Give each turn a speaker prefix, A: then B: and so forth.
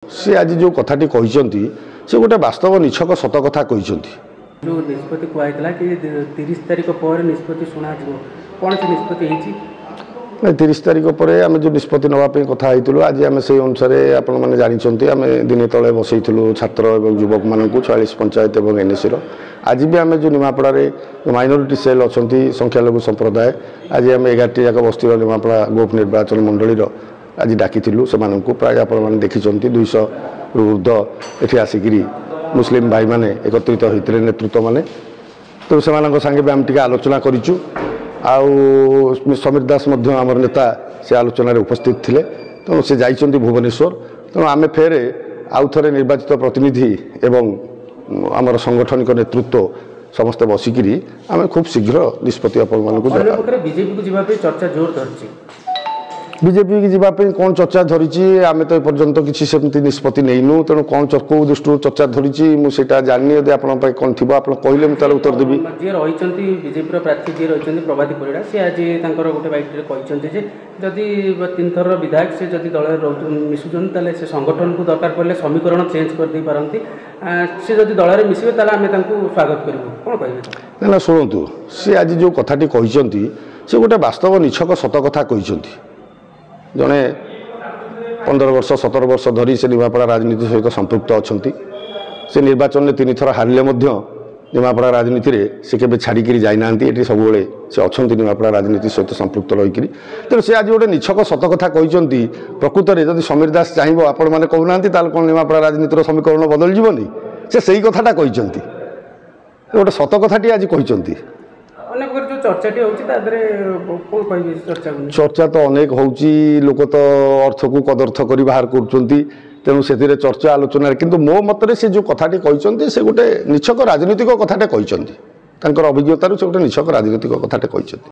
A: सी आज जो कथाटी कहते से गोटे वास्तव निछक सत कथा कहते
B: जो निष्पत्ति कहला कि 30 तारिख पर निष्पत्ति शुणा कौन से निष्पत्ति
A: नहीं 30 तारिख पर आम जो निष्पत्ति नापी कथा आज आम से अनुसार आपण मैंने जानते आम दिन तले बसईलु छात्र और युवक मान 40 पंचायत और एनएसी आज भी आम जो निमापड़ा माइनोरिटी सेल अच्छा संख्यालघु संप्रदाय आज आम 11टी जाक बस्ती निमापड़ा गोप निर्वाचन मंडल आज डाकी से प्राय आप देखी 200 ऊर्ध ये आसिक मुस्लिम भाई मैंने एकत्रित होते नेतृत्व मैंने तो से सांगे भी आम टे आलोचना करूँ आउ समीर दास आमर नेता से आलोचन उपस्थित थे तेणु से जाइए भुवनेश्वर तेणु आम फेर आउ थे निर्वाचित प्रतिनिधि एवं आमर सांगठनिक नेतृत्व समस्ते बसिकी आम खूब शीघ्र निष्पत्ति बीजेपी की जीवाई कौन चर्चा धरी आम तो एपर्यंत किसी सेमती निष्पत्ति नहींनु तेणु कौन कौ दृष्टि चर्चा धरी मुझे जानी यदि आप कौन आप कहले मुझे तार उत्तर देवी
B: जी रही बीजेपी प्रार्थी जी रही प्रभाती परिड़ा सी आज गोटे बैठक कहते जदि 3 थर विधायक से जदि दल मिशुन तेल से संगठन को दरकार पड़े समीकरण चेंज कर दे पारती सी जदि दल मिसबे तेल आम स्वागत करूँ कौन कहे
A: ना शुणु सी आज जो कथाटी कहते से गोटे वास्तव निछक सत कथा कहते जड़े 15 वर्ष 17 वर्ष धरी से निमापड़ा राजनीति सहित संपृक्त अच्छा से निर्वाचन में 3 थर हारे निमापड़ा राजनीति में से केवे छाड़ी जाना ये सब से अच्छा निमापड़ा राजनीति सहित संपृक्त रहीकि तेणु से आज गोटे निछक सत कथा कहते प्रकृत में जब समीर दास चाहिए आपण मैंने कहूना कौन निमापड़ा राजनीतिर समीकरण बदल जीवनी से सही कथाटा कहते गोटे सत कथाटी आज कहते चर्चा तो अनेक होची लोक तो अर्थ को कदर्थ कर बाहर करूँ से चर्चा आलोचना किंतु मो मतरे से जो कथाटी कहते से गोटे निछक राजनीतिक कथाटे कहते अभिज्ञतार से गोटे निछक राजनीतिक कथाटे कहते।